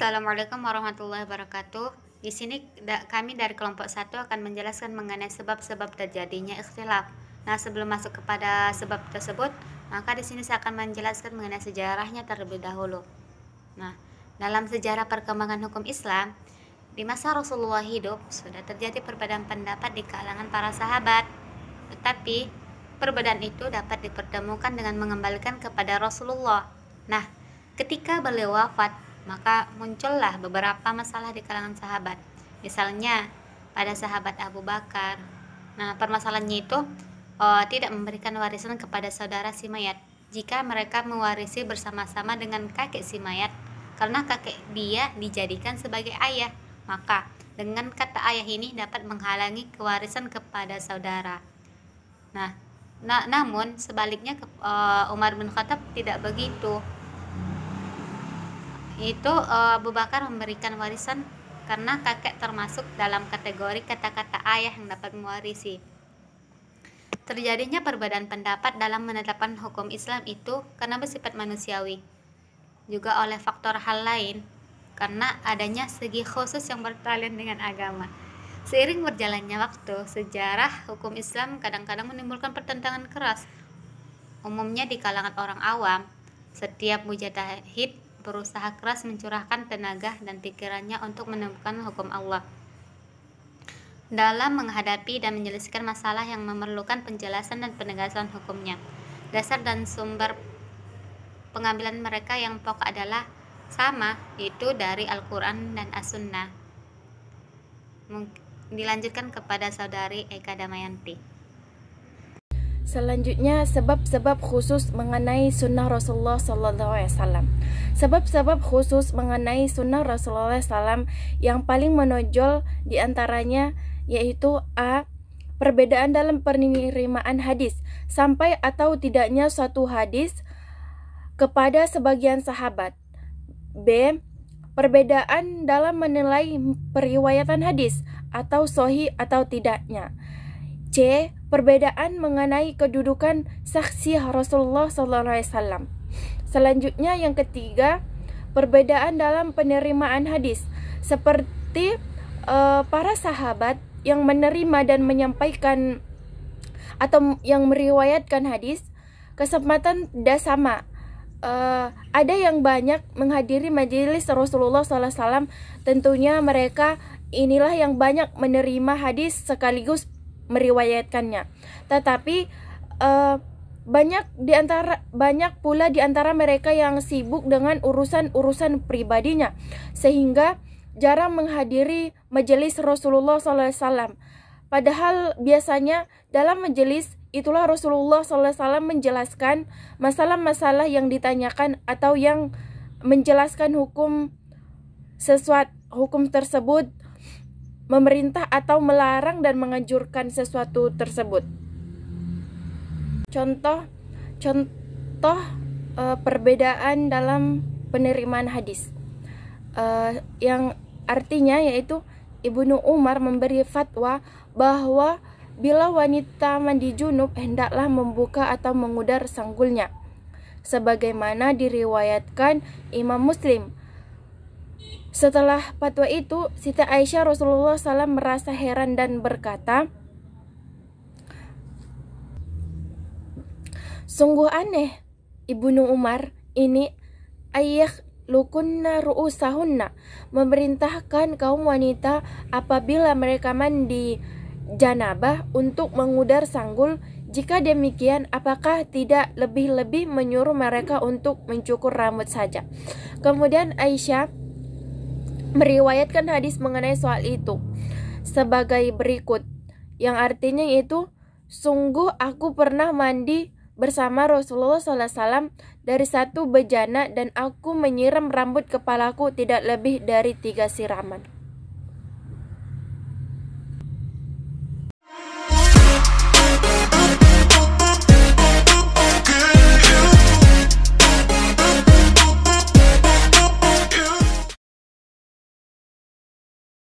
Assalamualaikum warahmatullahi wabarakatuh. Di sini kami dari kelompok 1 akan menjelaskan mengenai sebab-sebab terjadinya ikhtilaf. Nah, sebelum masuk kepada sebab tersebut, maka di sini saya akan menjelaskan mengenai sejarahnya terlebih dahulu. Nah, dalam sejarah perkembangan hukum Islam, di masa Rasulullah hidup, sudah terjadi perbedaan pendapat di kalangan para sahabat. Tetapi, perbedaan itu dapat dipertemukan dengan mengembalikan kepada Rasulullah. Nah, ketika beliau wafat, maka muncullah beberapa masalah di kalangan sahabat. Misalnya pada sahabat Abu Bakar. Nah, permasalahannya itu tidak memberikan warisan kepada saudara si mayat jika mereka mewarisi bersama-sama dengan kakek si mayat, karena kakek dia dijadikan sebagai ayah. Maka dengan kata ayah ini dapat menghalangi kewarisan kepada saudara. Namun sebaliknya Umar bin Khattab tidak begitu. Abu Bakar memberikan warisan karena kakek termasuk dalam kategori kata-kata ayah yang dapat mewarisi. Terjadinya perbedaan pendapat dalam menetapkan hukum Islam itu karena bersifat manusiawi, juga oleh faktor hal lain, karena adanya segi khusus yang bertalian dengan agama. Seiring berjalannya waktu, sejarah hukum Islam kadang-kadang menimbulkan pertentangan keras. Umumnya di kalangan orang awam, setiap mujtahid berusaha keras mencurahkan tenaga dan pikirannya untuk menemukan hukum Allah dalam menghadapi dan menyelesaikan masalah yang memerlukan penjelasan dan penegasan hukumnya. Dasar dan sumber pengambilan mereka yang pokok adalah sama, yaitu dari Al-Quran dan As-Sunnah. Dilanjutkan kepada saudari Eka Damayanti. Selanjutnya, sebab-sebab khusus mengenai sunnah Rasulullah SAW. Sebab-sebab khusus mengenai sunnah Rasulullah SAW yang paling menonjol diantaranya yaitu A. Perbedaan dalam penerimaan hadis, sampai atau tidaknya suatu hadis kepada sebagian sahabat. B. Perbedaan dalam menilai periwayatan hadis, atau sahih atau tidaknya. C. Perbedaan mengenai kedudukan saksi Rasulullah SAW. Selanjutnya yang ketiga, perbedaan dalam penerimaan hadis, seperti para sahabat yang menerima dan menyampaikan atau yang meriwayatkan hadis, kesempatan tidak sama. Ada yang banyak menghadiri majelis Rasulullah SAW, tentunya mereka inilah yang banyak menerima hadis sekaligus meriwayatkannya. Tetapi banyak pula di antara mereka yang sibuk dengan urusan pribadinya, sehingga jarang menghadiri majelis Rasulullah SAW. Padahal biasanya dalam majelis itulah Rasulullah SAW menjelaskan masalah-masalah yang ditanyakan atau yang menjelaskan hukum tersebut, memerintah atau melarang dan menganjurkan sesuatu tersebut. Contoh perbedaan dalam penerimaan hadis, yang artinya yaitu Ibnu Umar memberi fatwa bahwa bila wanita mandi junub hendaklah membuka atau mengudar sanggulnya, sebagaimana diriwayatkan Imam Muslim. Setelah fatwa itu, Siti Aisyah Rasulullah SAW merasa heran dan berkata, "Sungguh aneh, Ibnu Umar ini ayah lukunna ru'usahunna, memerintahkan kaum wanita apabila mereka mandi janabah untuk mengudar sanggul. Jika demikian, apakah tidak lebih-lebih menyuruh mereka untuk mencukur rambut saja?" Kemudian Aisyah meriwayatkan hadis mengenai soal itu sebagai berikut, yang artinya itu, "Sungguh aku pernah mandi bersama Rasulullah SAW dari satu bejana dan aku menyiram rambut kepalaku tidak lebih dari 3 siraman."